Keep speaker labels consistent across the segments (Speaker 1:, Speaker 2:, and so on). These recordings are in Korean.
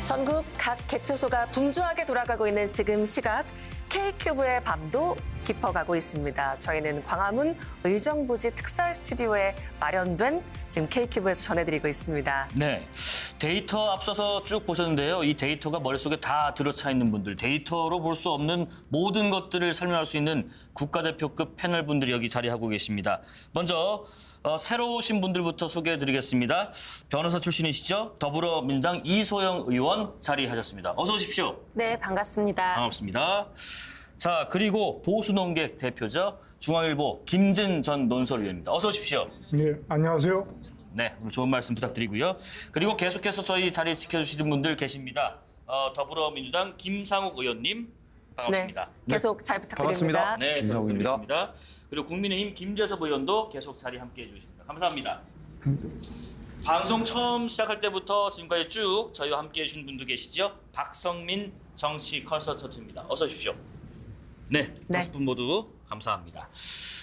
Speaker 1: 전국 각 개표소가 분주하게 돌아가고 있는 지금 시각, K큐브의 밤도 깊어가고 있습니다. 저희는 광화문 의정부지 특설 스튜디오에 마련된 지금 K큐브에서 전해드리고 있습니다.
Speaker 2: 네, 데이터 앞서서 쭉 보셨는데요. 이 데이터가 머릿속에 다 들어차 있는 분들, 데이터로 볼 수 없는 모든 것들을 설명할 수 있는 국가대표급 패널분들이 여기 자리하고 계십니다. 먼저 새로 오신 분들부터 소개해드리겠습니다. 변호사 출신이시죠? 더불어민주당 이소영 의원 자리하셨습니다. 어서 오십시오.
Speaker 3: 네, 반갑습니다.
Speaker 2: 반갑습니다. 자, 그리고 보수논객 대표죠. 중앙일보 김진 전 논설위원입니다. 어서 오십시오.
Speaker 4: 네, 안녕하세요.
Speaker 2: 네, 오늘 좋은 말씀 부탁드리고요. 그리고 계속해서 저희 자리 지켜주시는 분들 계십니다. 더불어민주당 김상욱 의원님 반갑습니다.
Speaker 1: 네, 계속 잘 부탁드립니다.
Speaker 5: 반갑습니다.
Speaker 2: 네,
Speaker 5: 김상욱입니다.
Speaker 2: 부탁드리겠습니다. 그리고 국민의힘 김재섭 의원도 계속 자리 함께해 주십니다. 감사합니다. 방송 처음 시작할 때부터 지금까지 쭉 저희와 함께해 주신 분도 계시죠? 박성민 정치 컨설턴트입니다. 어서 오십시오. 네, 다섯 분 모두 감사합니다.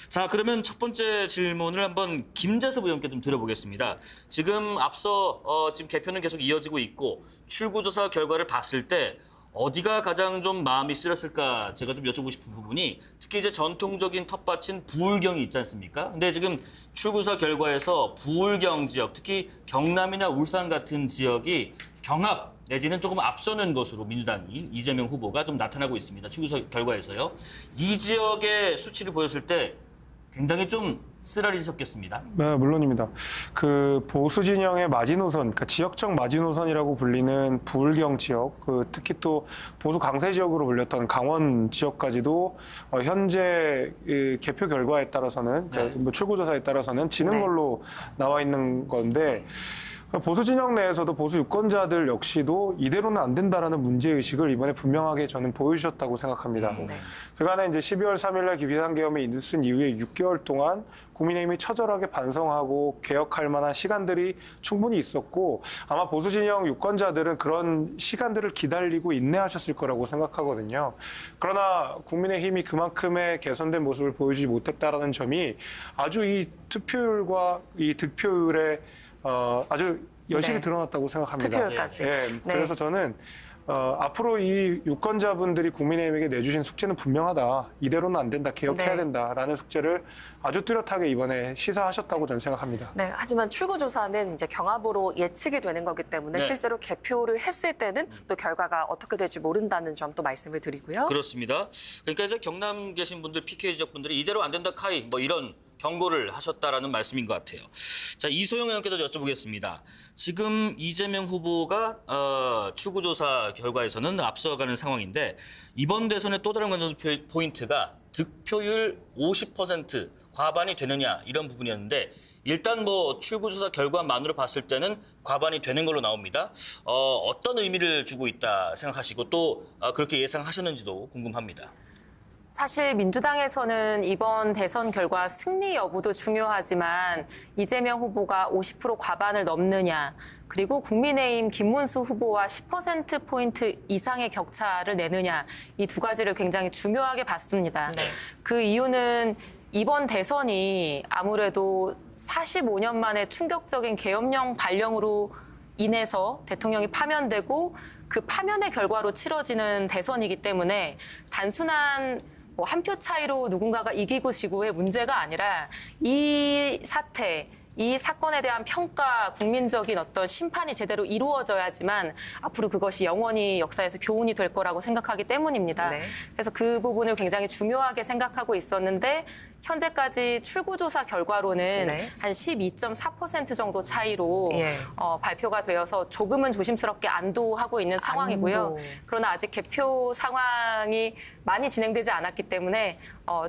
Speaker 2: 자, 그러면 첫 번째 질문을 한번 김재섭 의원께 좀 드려보겠습니다. 지금 앞서 지금 개표는 계속 이어지고 있고 출구조사 결과를 봤을 때 어디가 가장 좀 마음이 쓰렸을까 제가 좀 여쭤보고 싶은 부분이 특히 이제 전통적인 텃밭인 부울경이 있지 않습니까? 근데 지금 출구조사 결과에서 부울경 지역, 특히 경남이나 울산 같은 지역이 경합 내지는 조금 앞서는 것으로 민주당이 이재명 후보가 좀 나타나고 있습니다. 출구조사 결과에서요. 이 지역의 수치를 보였을 때 굉장히 좀 쓰라리셨겠습니다.
Speaker 4: 네, 물론입니다. 그 보수 진영의 마지노선, 그러니까 지역적 마지노선이라고 불리는 부울경 지역, 특히 또 보수 강세 지역으로 불렸던 강원 지역까지도 현재 개표 결과에 따라서는 뭐 출구조사에 따라서는 지는 걸로 나와 있는 건데. 보수 진영 내에서도 보수 유권자들 역시도 이대로는 안 된다라는 문제의식을 이번에 분명하게 저는 보여주셨다고 생각합니다. 그간에 이제 12월 3일 날 비상계엄이 있은 이후에 6개월 동안 국민의힘이 처절하게 반성하고 개혁할 만한 시간들이 충분히 있었고 아마 보수 진영 유권자들은 그런 시간들을 기다리고 인내하셨을 거라고 생각하거든요. 그러나 국민의힘이 그만큼의 개선된 모습을 보여주지 못했다라는 점이 아주 이 투표율과 이 득표율의 아주 여실히 드러났다고 생각합니다.
Speaker 1: 투표율까지.
Speaker 4: 그래서 저는 앞으로 이 유권자분들이 국민의힘에게 내주신 숙제는 분명하다. 이대로는 안 된다. 개혁해야 된다라는 숙제를 아주 뚜렷하게 이번에 시사하셨다고 저는 생각합니다.
Speaker 1: 네, 하지만 출구조사는 이제 경합으로 예측이 되는 거기 때문에 실제로 개표를 했을 때는 또 결과가 어떻게 될지 모른다는 점 또 말씀을 드리고요.
Speaker 2: 그렇습니다. 그러니까 이제 경남 계신 분들, PK 지역 분들이 이대로 안 된다 카이 뭐 이런 경고를 하셨다라는 말씀인 것 같아요. 자, 이소영 의원께도 여쭤보겠습니다. 지금 이재명 후보가 출구조사 결과에서는 앞서가는 상황인데 이번 대선의 또 다른 관전 포인트가 득표율 50% 과반이 되느냐 이런 부분이었는데 일단 뭐 출구조사 결과만으로 봤을 때는 과반이 되는 걸로 나옵니다. 어떤 의미를 주고 있다 생각하시고 또 그렇게 예상하셨는지도 궁금합니다.
Speaker 3: 사실 민주당에서는 이번 대선 결과 승리 여부도 중요하지만 이재명 후보가 50% 과반을 넘느냐 그리고 국민의힘 김문수 후보와 10%포인트 이상의 격차를 내느냐 이 두 가지를 굉장히 중요하게 봤습니다. 그 이유는 이번 대선이 아무래도 45년 만에 충격적인 계엄령 발령으로 인해서 대통령이 파면되고 그 파면의 결과로 치러지는 대선이기 때문에 단순한 한 표 차이로 누군가가 이기고 지고의 문제가 아니라 이 사태, 이 사건에 대한 평가, 국민적인 어떤 심판이 제대로 이루어져야지만 앞으로 그것이 영원히 역사에서 교훈이 될 거라고 생각하기 때문입니다. 그래서 그 부분을 굉장히 중요하게 생각하고 있었는데 현재까지 출구조사 결과로는 한 12.4% 정도 차이로 발표가 되어서 조금은 조심스럽게 안도하고 있는 상황이고요. 그러나 아직 개표 상황이 많이 진행되지 않았기 때문에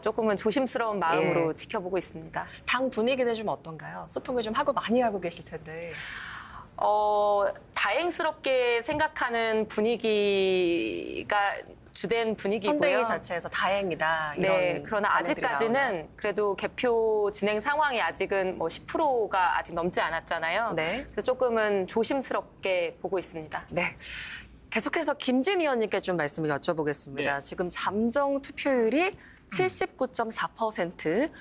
Speaker 3: 조금은 조심스러운 마음으로 지켜보고 있습니다.
Speaker 1: 당 분위기는 좀 어떤가요? 소통을 좀 하고 많이 하고 계실 텐데.
Speaker 3: 다행스럽게 생각하는 분위기가 주된 분위기고요.
Speaker 1: 선대위 자체에서 다행이다. 이런
Speaker 3: 그러나 아직까지는 그래도 개표 진행 상황이 아직은 뭐 10%가 아직 넘지 않았잖아요. 그래서 조금은 조심스럽게 보고 있습니다.
Speaker 1: 네. 계속해서 김진 의원님께 좀 말씀을 여쭤보겠습니다. 지금 잠정 투표율이 79.4%.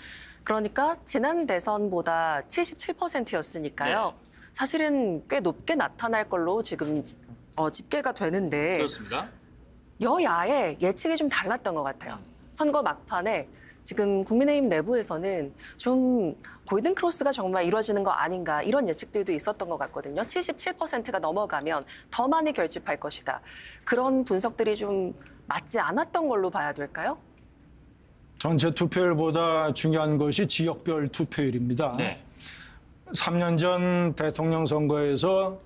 Speaker 1: 그러니까 지난 대선보다 77%였으니까요. 사실은 꽤 높게 나타날 걸로 지금 집계가 되는데
Speaker 2: 그렇습니다.
Speaker 1: 여야의 예측이 좀 달랐던 것 같아요. 선거 막판에 지금 국민의힘 내부에서는 좀 골든 크로스가 정말 이루어지는 거 아닌가 이런 예측들도 있었던 것 같거든요. 77%가 넘어가면 더 많이 결집할 것이다. 그런 분석들이 좀 맞지 않았던 걸로 봐야 될까요?
Speaker 5: 전체 투표율보다 중요한 것이 지역별 투표율입니다.
Speaker 2: 네.
Speaker 5: 3년 전 대통령 선거에서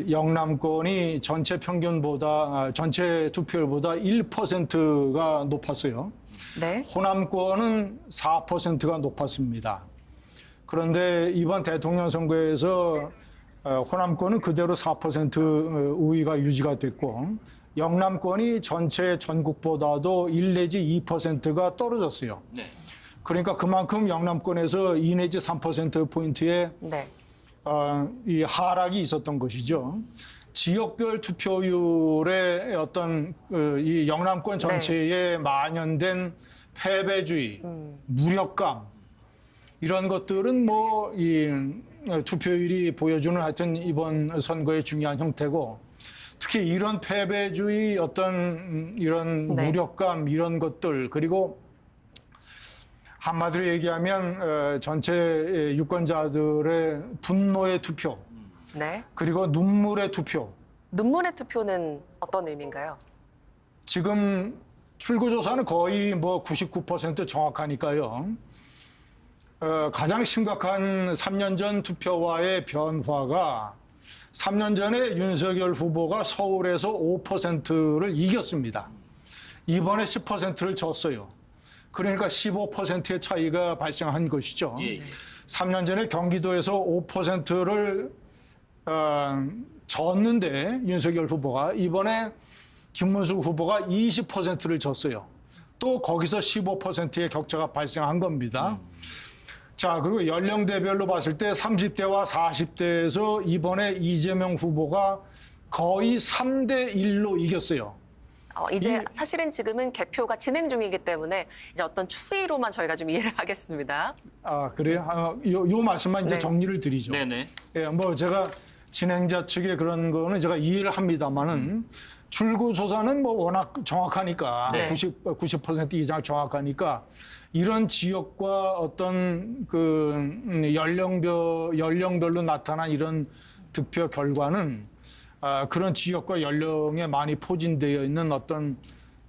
Speaker 5: 영남권이 전체 평균보다 전체 투표율보다 1%가 높았어요.
Speaker 1: 네.
Speaker 5: 호남권은 4%가 높았습니다. 그런데 이번 대통령 선거에서 호남권은 그대로 4% 우위가 유지가 됐고 영남권이 전체 전국보다도 1 내지 2%가 떨어졌어요.
Speaker 2: 네.
Speaker 5: 그러니까 그만큼 영남권에서 2 내지 3%포인트의
Speaker 1: 네.
Speaker 5: 이 하락이 있었던 것이죠. 지역별 투표율의 어떤 이 영남권 전체에 만연된 패배주의, 무력감 이런 것들은 뭐 이 투표율이 보여주는 하여튼 이번 선거의 중요한 형태고 특히 이런 패배주의 어떤 이런
Speaker 1: 네.
Speaker 5: 무력감 이런 것들 그리고 한마디로 얘기하면 전체 유권자들의 분노의 투표
Speaker 1: 네.
Speaker 5: 그리고 눈물의 투표.
Speaker 1: 눈물의 투표는 어떤 의미인가요?
Speaker 5: 지금 출구조사는 거의 뭐 99% 정확하니까요. 가장 심각한 3년 전 투표와의 변화가 3년 전에 윤석열 후보가 서울에서 5%를 이겼습니다. 이번에 10%를 졌어요. 그러니까 15%의 차이가 발생한 것이죠.
Speaker 2: 예.
Speaker 5: 3년 전에 경기도에서 5%를 졌는데 윤석열 후보가 이번에 김문수 후보가 20%를 졌어요. 또 거기서 15%의 격차가 발생한 겁니다. 자, 그리고 연령대별로 봤을 때 30대와 40대에서 이번에 이재명 후보가 거의 3대 1로 이겼어요.
Speaker 1: 이제 사실은 지금은 개표가 진행 중이기 때문에 이제 어떤 추이로만 저희가 좀 이해를 하겠습니다.
Speaker 5: 아, 그래요? 요 말씀만 이제
Speaker 1: 네.
Speaker 5: 정리를 드리죠.
Speaker 2: 네네.
Speaker 5: 예, 뭐 제가 진행자 측의 그런 거는 제가 이해를 합니다만은 출구조사는 뭐 워낙 정확하니까
Speaker 1: 네.
Speaker 5: 90% 이상 정확하니까 이런 지역과 어떤 그 연령별로 나타난 이런 득표 결과는 그런 지역과 연령에 많이 포진되어 있는 어떤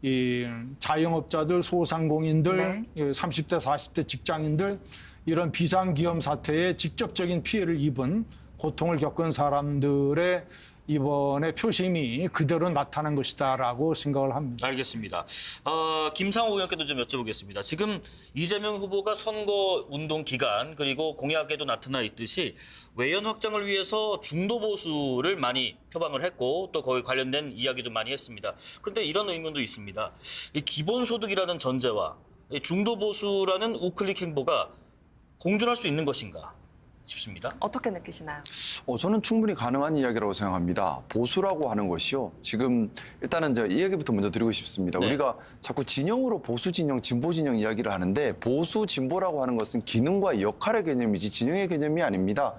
Speaker 5: 이 자영업자들, 소상공인들,
Speaker 1: 네.
Speaker 5: 30대, 40대 직장인들 이런 비상기업 사태에 직접적인 피해를 입은 고통을 겪은 사람들의 이번에 표심이 그대로 나타난 것이다라고 생각을 합니다.
Speaker 2: 알겠습니다. 김상우 의원께도 좀 여쭤보겠습니다. 지금 이재명 후보가 선거 운동 기간 그리고 공약에도 나타나 있듯이 외연 확장을 위해서 중도 보수를 많이 표방을 했고 또 거기 관련된 이야기도 많이 했습니다. 그런데 이런 의문도 있습니다. 이 기본소득이라는 전제와 이 중도 보수라는 우클릭 행보가 공존할 수 있는 것인가 싶습니다.
Speaker 1: 어떻게 느끼시나요?
Speaker 6: 저는 충분히 가능한 이야기라고 생각합니다. 보수라고 하는 것이요. 지금 일단은 이 얘기부터 먼저 드리고 싶습니다.
Speaker 2: 네.
Speaker 6: 우리가 자꾸 진영으로 보수 진영, 진보 진영 이야기를 하는데 보수, 진보라고 하는 것은 기능과 역할의 개념이지 진영의 개념이 아닙니다.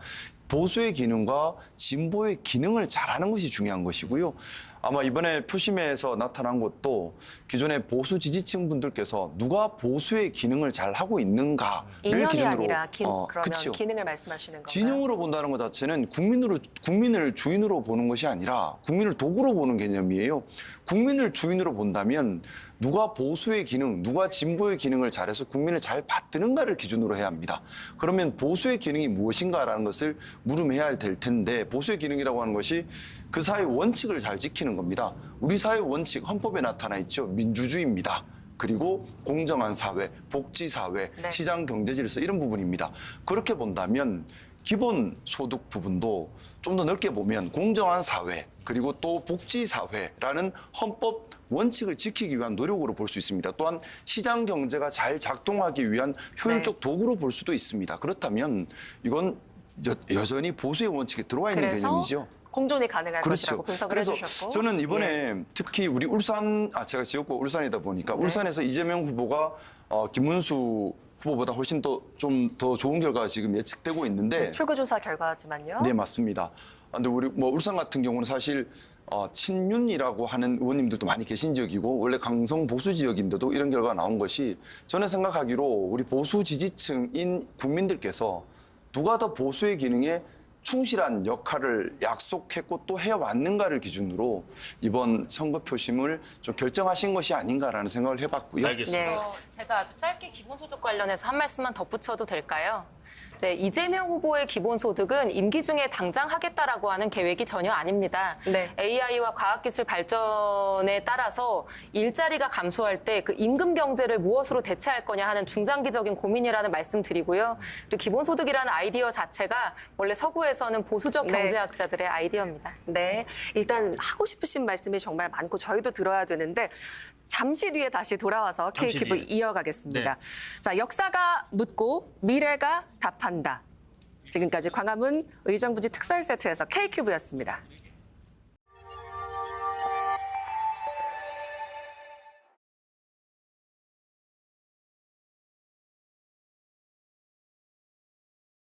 Speaker 6: 보수의 기능과 진보의 기능을 잘하는 것이 중요한 것이고요. 아마 이번에 표심에서 나타난 것도 기존의 보수 지지층 분들께서 누가 보수의 기능을 잘 하고 있는가를
Speaker 1: 인연이
Speaker 6: 기준으로
Speaker 1: 아니라 그러면
Speaker 6: 그치요.
Speaker 1: 기능을 말씀하시는 건가요?
Speaker 6: 진영으로 본다는 것 자체는 국민을 주인으로 보는 것이 아니라 국민을 도구로 보는 개념이에요. 국민을 주인으로 본다면 누가 보수의 기능, 누가 진보의 기능을 잘해서 국민을 잘 받드는가를 기준으로 해야 합니다. 그러면 보수의 기능이 무엇인가라는 것을 물음해야 될 텐데 보수의 기능이라고 하는 것이 그 사회의 원칙을 잘 지키는 겁니다. 우리 사회의 원칙, 헌법에 나타나 있죠. 민주주의입니다. 그리고 공정한 사회, 복지사회,
Speaker 1: 네.
Speaker 6: 시장 경제질서 이런 부분입니다. 그렇게 본다면 기본 소득 부분도 좀 더 넓게 보면 공정한 사회 그리고 또 복지사회라는 헌법 원칙을 지키기 위한 노력으로 볼 수 있습니다. 또한 시장 경제가 잘 작동하기 위한 효율적
Speaker 1: 네.
Speaker 6: 도구로 볼 수도 있습니다. 그렇다면 이건 여전히 보수의 원칙에 들어와 있는
Speaker 1: 그래서
Speaker 6: 개념이죠.
Speaker 1: 공존이 가능할 것이라고
Speaker 6: 그렇죠.
Speaker 1: 분석을
Speaker 6: 그래서
Speaker 1: 해주셨고.
Speaker 6: 저는 이번에
Speaker 1: 예.
Speaker 6: 특히 우리 울산, 제가 지역구 울산이다 보니까
Speaker 1: 네.
Speaker 6: 울산에서 이재명 후보가 김문수 후보보다 훨씬 좀 더 좋은 결과가 지금 예측되고 있는데
Speaker 1: 출구조사 결과지만요.
Speaker 6: 네, 맞습니다. 근데 우리 울산 같은 경우는 사실 친윤이라고 하는 의원님들도 많이 계신 지역이고 원래 강성 보수 지역인데도 이런 결과가 나온 것이 저는 생각하기로 우리 보수 지지층인 국민들께서 누가 더 보수의 기능에 충실한 역할을 약속했고 또 해왔는가를 기준으로 이번 선거 표심을 좀 결정하신 것이 아닌가라는 생각을 해봤고요.
Speaker 2: 알겠습니다.
Speaker 3: 네. 제가 아주 짧게 기본소득 관련해서 한 말씀만 덧붙여도 될까요? 네, 이재명 후보의 기본소득은 임기 중에 당장 하겠다라고 하는 계획이 전혀 아닙니다.
Speaker 1: 네.
Speaker 3: AI와 과학기술 발전에 따라서 일자리가 감소할 때 그 임금 경제를 무엇으로 대체할 거냐 하는 중장기적인 고민이라는 말씀 드리고요. 그리고 기본소득이라는 아이디어 자체가 원래 서구에서는 보수적
Speaker 1: 네.
Speaker 3: 경제학자들의 아이디어입니다.
Speaker 1: 네, 일단 하고 싶으신 말씀이 정말 많고 저희도 들어야 되는데 잠시 뒤에 다시 돌아와서
Speaker 2: 잠시
Speaker 1: K큐브
Speaker 2: 뒤에.
Speaker 1: 이어가겠습니다.
Speaker 2: 네.
Speaker 1: 자, 역사가 묻고 미래가 답한다. 지금까지 광화문 의정부지 특설 세트에서 K큐브였습니다.